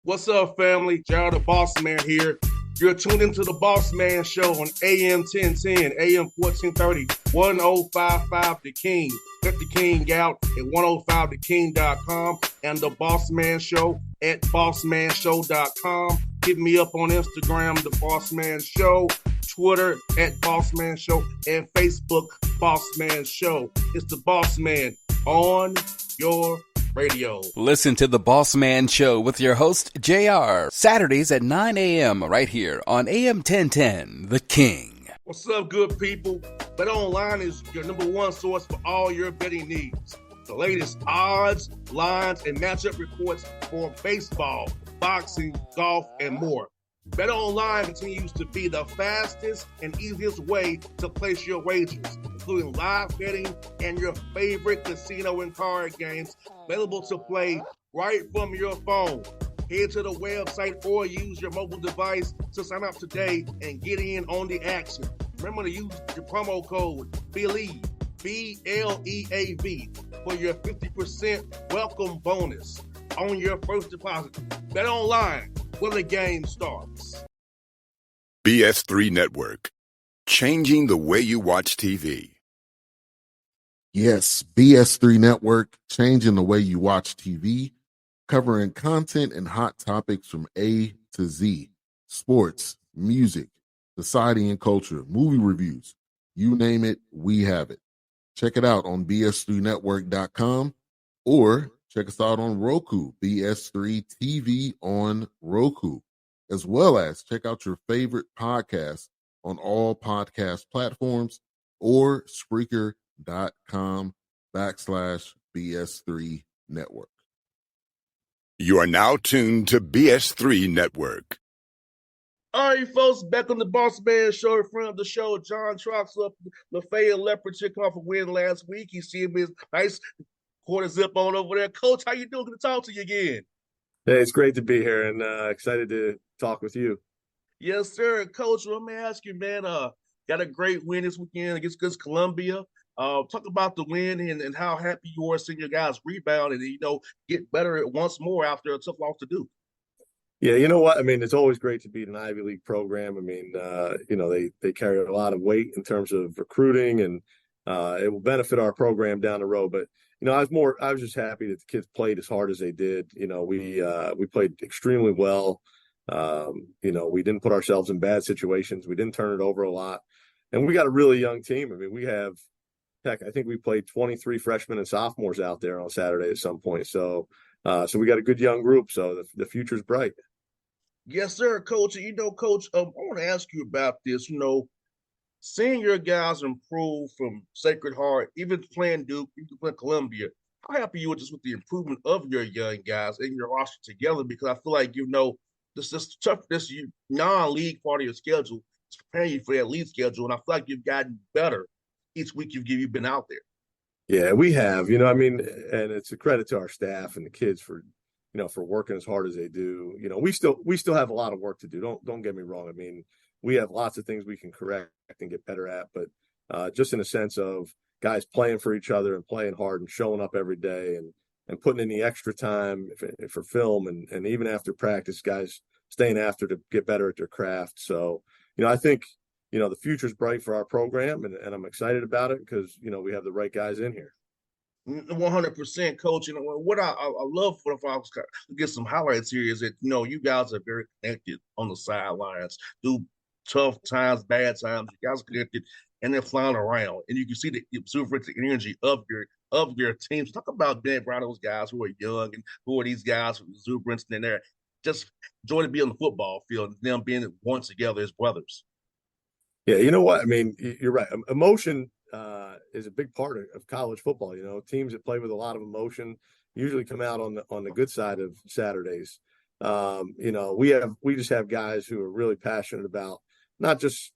What's up, family? Jared the Bossman here. You're tuned into the Bossman Show on AM 1010, AM 1430, 1055 The King. Check The King out at 105theking.com and the Bossman Show at bossmanshow.com. Hit me up on Instagram, The Bossman Show, Twitter at Bossman Show, and Facebook, Bossman Show. It's the Bossman on your radio. Listen to the Bossman Show with your host, JR, Saturdays at 9 a.m. right here on AM 1010, The King. What's up, good people? BetOnline is your number one source for all your betting needs. The latest odds, lines, and matchup reports for baseball, boxing, golf, and more. BetOnline continues to be the fastest and easiest way to place your wagers, including live betting and your favorite casino and card games available to play right from your phone. Head to the website or use your mobile device to sign up today and get in on the action. Remember to use your promo code BELIEVE, BLEAV, for your 50% welcome bonus on your first deposit. BetOnline, where the game starts. BS3 Network, changing the way you watch TV. Yes, BS3 Network, changing the way you watch TV, covering content and hot topics from A to Z, sports, music, society and culture, movie reviews, you name it, we have it. Check it out on bs3network.com or check us out on Roku, BS3 TV on Roku, as well as check out your favorite podcast on all podcast platforms or Spreaker.com/BS3 Network. You are now tuned to BS3 Network. All right, folks, back on the Bossman Show. In front of the show, John Troxell, Lafayette Leopard, took off a win last week. He see him his nice quarter zip on over there. Coach, how you doing? Good to talk to you again. Hey, it's great to be here and excited to talk with you. Yes, sir. Coach, let me ask you, man, got a great win this weekend against Columbia. Talk about the win and how happy you are seeing your guys rebound and, get better once more after a tough loss to Duke. Yeah, you know what? I mean, it's always great to beat an Ivy League program. I mean, they carry a lot of weight in terms of recruiting, and it will benefit our program down the road. But I was just happy that the kids played as hard as they did. We played extremely well. We didn't put ourselves in bad situations. We didn't turn it over a lot, and we got a really young team. I mean, I think we played 23 freshmen and sophomores out there on Saturday at some point. So we got a good young group. So the future's bright. Yes, sir, Coach. Coach, I want to ask you about this. Seeing your guys improve from Sacred Heart, even playing Duke, even playing Columbia, how happy you were just with the improvement of your young guys and your roster together? Because I feel like, this tough, this non-league part of your schedule is preparing you for that league schedule. And I feel like you've gotten better each week you've been out there. Yeah, we have, and it's a credit to our staff and the kids for working as hard as they do. We still have a lot of work to do. Don't get me wrong. I mean, we have lots of things we can correct and get better at, but just in a sense of guys playing for each other and playing hard and showing up every day and putting in the extra time for film and even after practice, guys staying after to get better at their craft. So, I think, the future's bright for our program and I'm excited about it because, we have the right guys in here. 100%, Coach. What I love if I was to get some highlights here is that you guys are very connected on the sidelines through tough times, bad times. You guys are connected, and they're flying around, and you can see the exuberant energy of your teams. Talk about being around those guys who are young and who are these guys with exuberance, and they're just joy to be on the football field and them being one together as brothers. Yeah, you know what? I mean, you're right. Emotion is a big part of college football. Teams that play with a lot of emotion usually come out on the good side of Saturdays. We just have guys who are really passionate about not just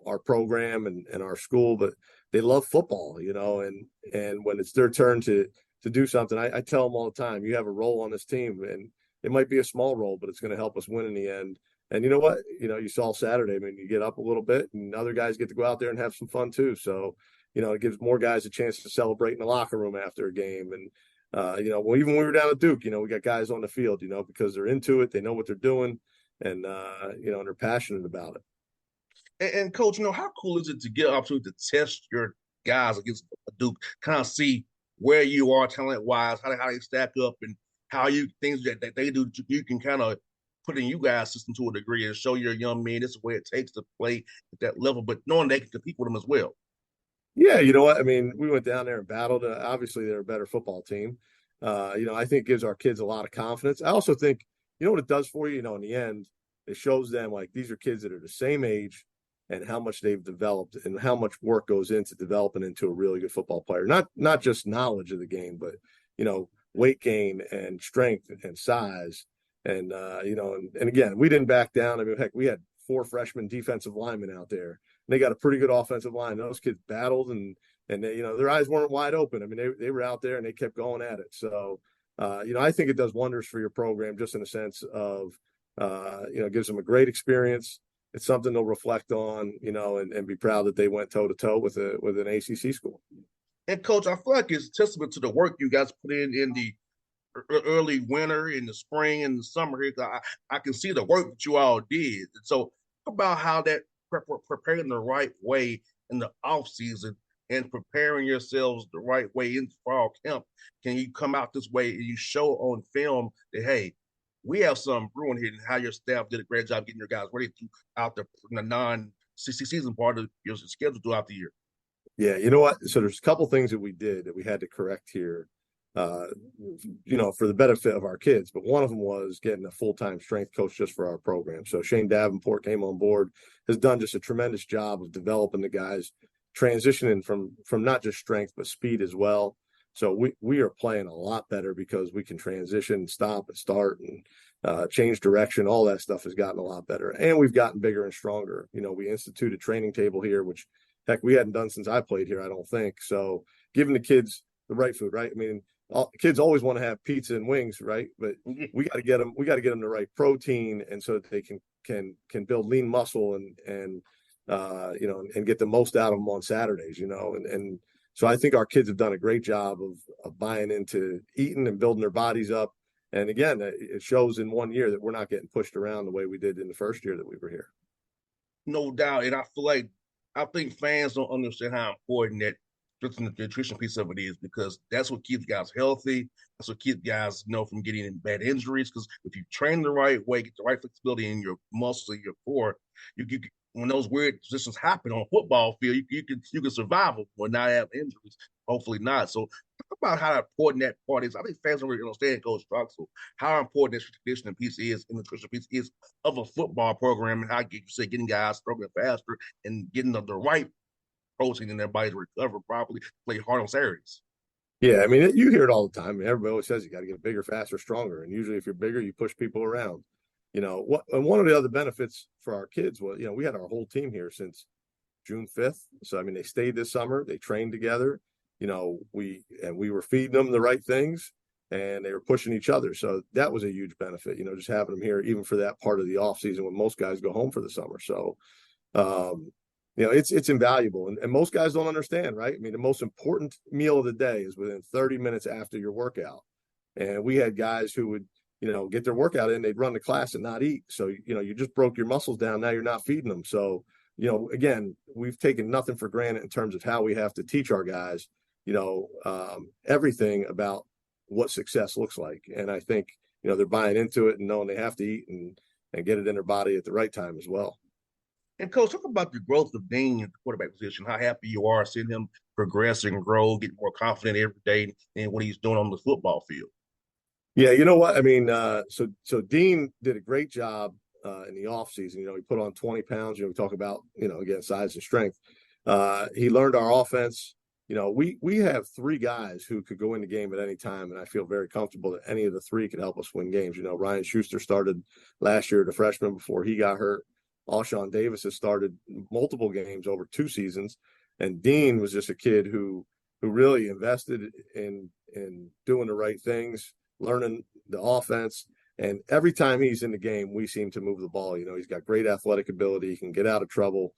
our program and our school, but they love football. And when it's their turn to do something, I tell them all the time, you have a role on this team, and it might be a small role, but it's going to help us win in the end. And you know what? You saw Saturday. I mean, you get up a little bit, and other guys get to go out there and have some fun too. So, it gives more guys a chance to celebrate in the locker room after a game. And Even when we were down at Duke, we got guys on the field, because they're into it, they know what they're doing, and and they're passionate about it. And Coach, how cool is it to get an opportunity to test your guys against Duke, kind of see where you are talent wise, how they stack up, and how things that they do, you can kind of put in you guys' system to a degree and show your young men this is where it takes to play at that level, but knowing they can compete with them as well. Yeah, you know what? I mean, we went down there and battled. Obviously, they're a better football team. I think it gives our kids a lot of confidence. I also think, what it does for you, in the end, it shows them like these are kids that are the same age and how much they've developed and how much work goes into developing into a really good football player. Not just knowledge of the game, but, weight gain and strength and size. And again, we didn't back down. I mean, heck, we had 4 freshman defensive linemen out there. They got a pretty good offensive line. Those kids battled and they, their eyes weren't wide open. I mean, they were out there and they kept going at it. So, I think it does wonders for your program just in a sense of, it gives them a great experience. It's something they'll reflect on, and be proud that they went toe to toe with an ACC school. And Coach, I feel like it's a testament to the work you guys put in the early winter, in the spring, and the summer here. I can see the work that you all did. And so, talk about how that preparing the right way in the off season and preparing yourselves the right way in fall camp. Can you come out this way and you show on film that, hey, we have some brewing here, and how your staff did a great job getting your guys ready throughout the non-season part of your schedule throughout the year? Yeah, you know what? So there's a couple things that we did that we had to correct here, for the benefit of our kids. But one of them was getting a full-time strength coach just for our program. So Shane Davenport came on board, has done just a tremendous job of developing the guys, transitioning from not just strength, but speed as well. So we are playing a lot better because we can transition, stop and start and change direction. All that stuff has gotten a lot better. And we've gotten bigger and stronger. We instituted a training table here, which, heck, we hadn't done since I played here, I don't think. So giving the kids the right food, right? I mean, kids always want to have pizza and wings, right? But we got to get them the right protein, and so that they can build lean muscle and get the most out of them on Saturdays, and so I think our kids have done a great job of buying into eating and building their bodies up. And again, it shows in 1 year that we're not getting pushed around the way we did in the first year that we were here. No doubt. And I think fans don't understand how important that the nutrition piece of it is, because that's what keeps guys healthy. That's what keeps guys, from getting bad injuries. Because if you train the right way, get the right flexibility in your muscles and your core, you when those weird positions happen on a football field, you can survive them or not have injuries. Hopefully not. So talk about how important that part is. I think fans don't really understand, Coach Troxell, how important this conditioning piece is and nutrition piece is of a football program, and how getting guys stronger faster and getting the right protein in their body to recover properly, play hard on Saturdays. Yeah, I mean, you hear it all the time. I mean, everybody always says you got to get bigger, faster, stronger. And usually if you're bigger, you push people around. And one of the other benefits for our kids was, we had our whole team here since June 5th. So, I mean, they stayed this summer, they trained together, we were feeding them the right things and they were pushing each other. So that was a huge benefit, just having them here, even for that part of the off season when most guys go home for the summer. So, it's invaluable. And most guys don't understand, right? I mean, the most important meal of the day is within 30 minutes after your workout. And we had guys who would, get their workout in, they'd run to class and not eat. So, you just broke your muscles down. Now you're not feeding them. So, again, we've taken nothing for granted in terms of how we have to teach our guys, everything about what success looks like. And I think, they're buying into it and knowing they have to eat and get it in their body at the right time as well. And Coach, talk about the growth of Dean in the quarterback position, how happy you are seeing him progress and grow, get more confident every day in what he's doing on the football field. Yeah, you know what? I mean, so Dean did a great job in the offseason. He put on 20 pounds. We talk about, again, size and strength. He learned our offense. We have 3 guys who could go in the game at any time, and I feel very comfortable that any of the 3 could help us win games. Ryan Schuster started last year, the freshman, before he got hurt. Alshon Davis has started multiple games over 2 seasons. And Dean was just a kid who really invested in doing the right things, learning the offense. And every time he's in the game, we seem to move the ball. He's got great athletic ability. He can get out of trouble.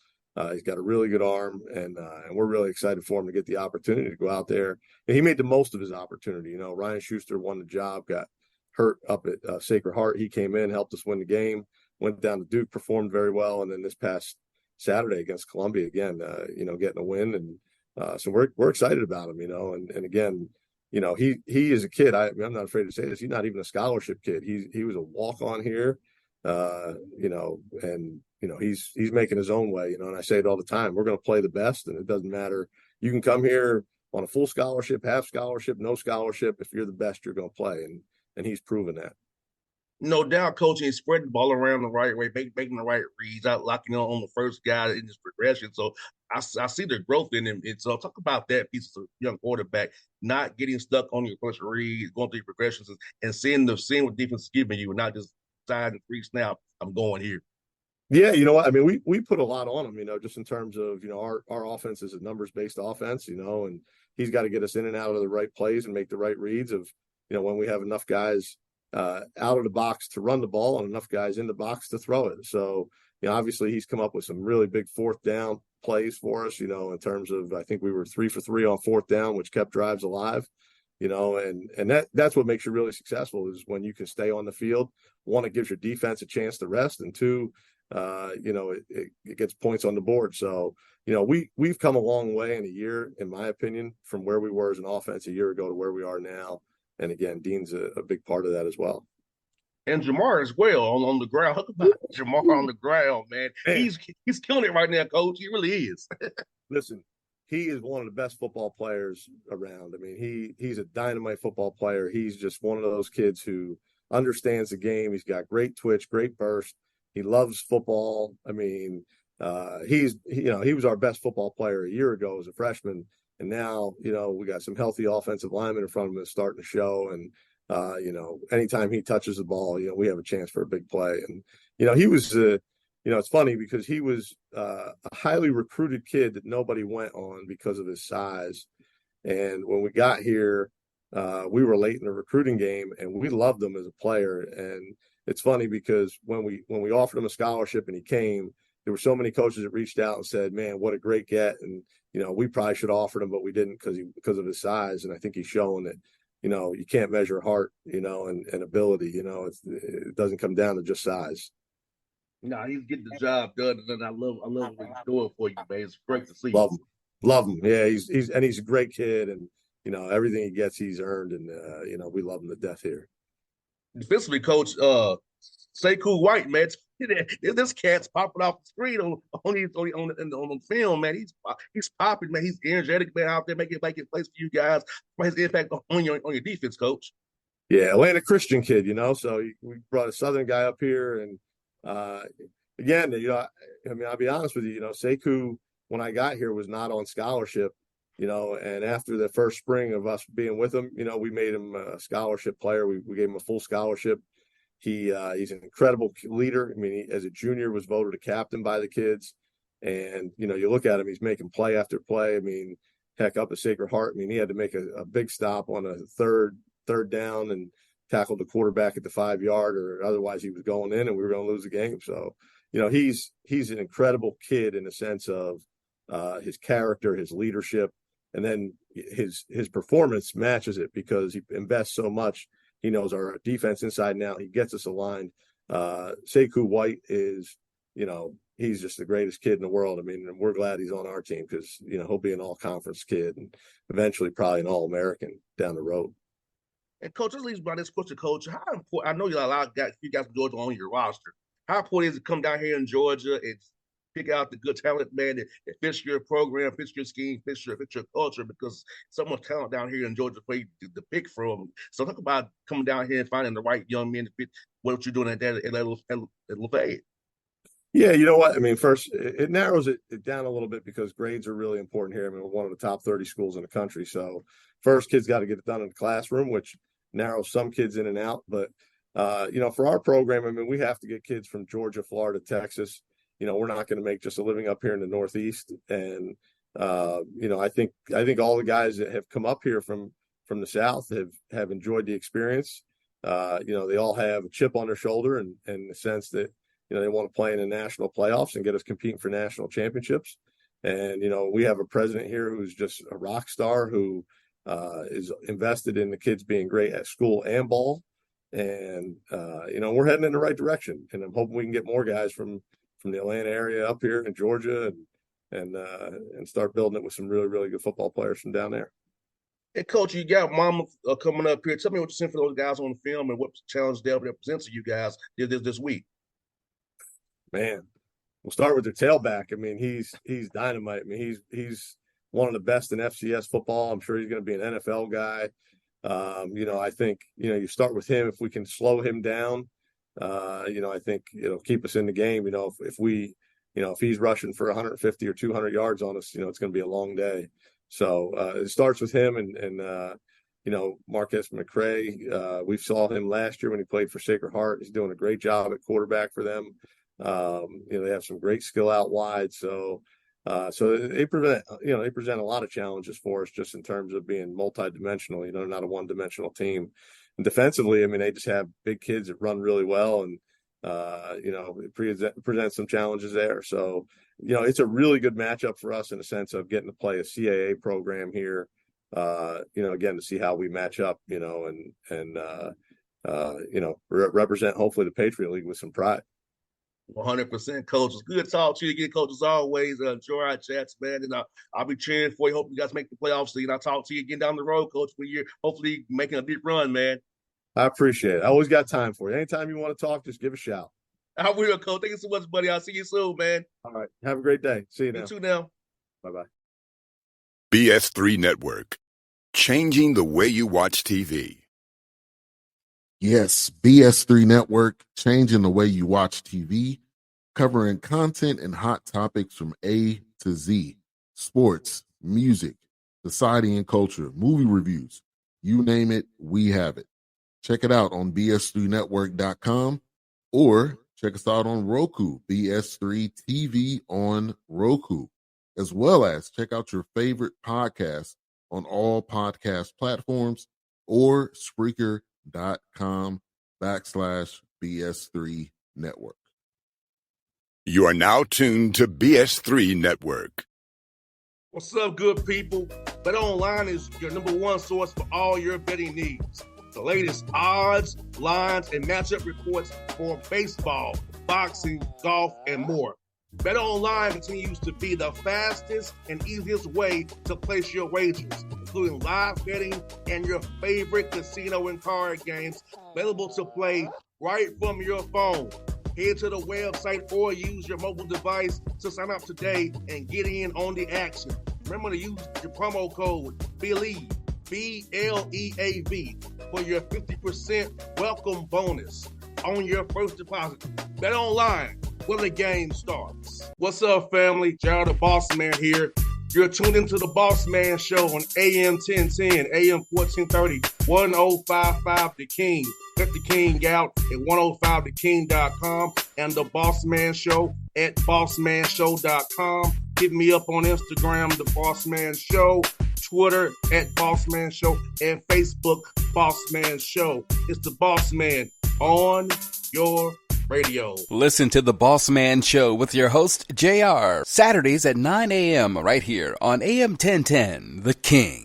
He's got a really good arm, and we're really excited for him to get the opportunity to go out there. And he made the most of his opportunity. You know, Ryan Schuster won the job, got hurt up at Sacred Heart. He came in, helped us win the game, went down to Duke, performed very well, and then this past Saturday against Columbia again, you know, getting a win. And so we're excited about him, you know, and again, you know, he is a kid. I'm not afraid to say this. He's not even a scholarship kid. He was a walk-on here, you know, and you know he's making his own way, you know. And I say it all the time. We're going to play the best, and it doesn't matter. You can come here on a full scholarship, half scholarship, no scholarship. If you're the best, you're going to play, and he's proven that. No doubt, coaching is spreading the ball around the right way, making the right reads, out locking on the first guy in his progression. So I see the growth in him. And so talk about that piece of young quarterback, not getting stuck on your first read, going through your progressions, and seeing what defense is giving you, and not just side and free snap. I'm going here. Yeah, you know what? I mean, we put a lot on him, you know, just in terms of, you know, our offense is a numbers-based offense, you know, and he's got to get us in and out of the right plays and make the right reads of, you know, when we have enough guys out of the box to run the ball and enough guys in the box to throw it. So, you know, obviously he's come up with some really big fourth down plays for us, you know, in terms of, I think we were 3 for 3 on fourth down, which kept drives alive, you know, and that's what makes you really successful is when you can stay on the field. One, it gives your defense a chance to rest, and two, you know, it gets points on the board. So, you know, we've come a long way in a year, in my opinion, from where we were as an offense a year ago to where we are now. And again, Dean's a big part of that as well. And Jamar as well on the ground. Talk about Jamar on the ground, man. He's killing it right now, coach. He really is. Listen, he is one of the best football players around. I mean, he's a dynamite football player. He's just one of those kids who understands the game. He's got great twitch, great burst. He loves football. I mean, he was our best football player a year ago as a freshman. And now, you know, we got some healthy offensive linemen in front of him that's starting to show. And, you know, anytime he touches the ball, you know, we have a chance for a big play. And, you know, he was, you know, it's funny because he was a highly recruited kid that nobody went on because of his size. And when we got here, we were late in the recruiting game, and we loved him as a player. And it's funny because when we offered him a scholarship and he came, there were so many coaches that reached out and said, "Man, what a great get!" And you know, we probably should have offered him, but we didn't because of his size. And I think he's showing that, you know, you can't measure heart, you know, and ability. You know, it doesn't come down to just size. No, he's getting the job done, and I love what he's doing for you, man. It's great to see. Love him. Yeah, he's a great kid, and you know, everything he gets, he's earned, and you know, we love him to death here. Defensively, coach, Sekou White, man. This cat's popping off the screen on the film, man. He's popping, man. He's energetic, man, out there making plays for you guys. His impact on your defense, coach. Yeah, Atlanta Christian kid, you know. So we brought a Southern guy up here, and again, you know, I mean, I'll be honest with you, you know, Sekou, when I got here, was not on scholarship, you know, and after the first spring of us being with him, you know, we made him a scholarship player. We gave him a full scholarship. He's an incredible leader. I mean, as a junior, was voted a captain by the kids. And, you know, you look at him, he's making play after play. I mean, heck, up at Sacred Heart, I mean, he had to make a big stop on a third down and tackled the quarterback at the 5-yard, or otherwise he was going in and we were going to lose the game. So, you know, he's an incredible kid in the sense of his character, his leadership, and then his performance matches it because he invests so much. He knows our defense inside and out. He gets us aligned. Sekou White is, you know, he's just the greatest kid in the world. I mean, and we're glad he's on our team because, you know, he'll be an all-conference kid and eventually probably an All-American down the road. And coach, this leads by this question, coach. How important? I know you got a lot of guys, you guys from Georgia on your roster. How important is it to come down here in Georgia and pick out the good talent, man, that fits your program, fits your scheme, fits your culture, because so much talent down here in Georgia for you to pick from. So talk about coming down here and finding the right young men to fit what you're doing at Lafayette. Yeah, you know what? I mean, first, it narrows it down a little bit because grades are really important here. I mean, we're one of the top 30 schools in the country. So first, kids got to get it done in the classroom, which narrows some kids in and out. But, you know, for our program, I mean, we have to get kids from Georgia, Florida, Texas. You know, we're not going to make just a living up here in the Northeast. And, you know, I think all the guys that have come up here from the South have enjoyed the experience. You know, they all have a chip on their shoulder and in the sense that, they want to play in the national playoffs and get us competing for national championships. And, we have a president here who's just a rock star who is invested in the kids being great at school and ball. And, we're heading in the right direction. And I'm hoping we can get more guys from the Atlanta area up here in Georgia and start building it with some really, really good football players from down there. Hey, Coach, you got Mama coming up here. Tell me what you sent for those guys on the film and what challenge they'll present to you guys this week. Man, we'll start with their tailback. I mean, he's dynamite. I mean, he's one of the best in FCS football. I'm sure he's going to be an NFL guy. I think, you start with him. If we can slow him down, I think it'll keep us in the game. If he's rushing for 150 or 200 yards on us, it's going to be a long day. So it starts with him and Marquez McCray. We saw him last year when he played for Sacred Heart. He's doing a great job at quarterback for them. They have some great skill out wide. So they present a lot of challenges for us just in terms of being multidimensional. They're not a one-dimensional team. And defensively, I mean, they just have big kids that run really well, and it presents some challenges there. So, it's a really good matchup for us in the sense of getting to play a CAA program here. Again, to see how we match up, represent hopefully the Patriot League with some pride. 100%, Coach. It's good to talk to you again, Coach. As always, enjoy our chats, man. And I'll be cheering for you. Hope you guys make the playoffs. So, I'll talk to you again down the road, Coach, when you're hopefully making a deep run, man. I appreciate it. I always got time for you. Anytime you want to talk, just give a shout. I will, Coach. Thank you so much, buddy. I'll see you soon, man. All right. Have a great day. See you now. You too now. Bye-bye. BS3 Network. Changing the way you watch TV. Yes, BS3 Network, changing the way you watch TV, covering content and hot topics from A to Z, sports, music, society and culture, movie reviews, you name it, we have it. Check it out on bs3network.com or check us out on Roku, BS3 TV on Roku, as well as check out your favorite podcast on all podcast platforms or Spreaker.com/BS3 Network. You are now tuned to BS3 Network. What's up, good people? Bet Online is your number one source for all your betting needs. The latest odds, lines, and matchup reports for baseball, boxing, golf, and more. Bet Online continues to be the fastest and easiest way to place your wagers, including live betting and your favorite casino and card games available to play right from your phone. Head to the website or use your mobile device to sign up today and get in on the action. Remember to use your promo code BELIEVE, BLEAV, for your 50% welcome bonus on your first deposit. Bet Online, when the game starts. What's up, family? Jared the Bossman here. You're tuned into the Bossman Show on AM 1010, AM 1430, 1055 The King. Check The King out at 105theking.com and the Bossman Show at bossmanshow.com. Hit me up on Instagram, The Bossman Show, Twitter at Bossman Show, and Facebook, Bossman Show. It's the Bossman on your radio. Listen to the Bossman Show with your host, JR, Saturdays at 9 a.m. right here on AM 1010, The King.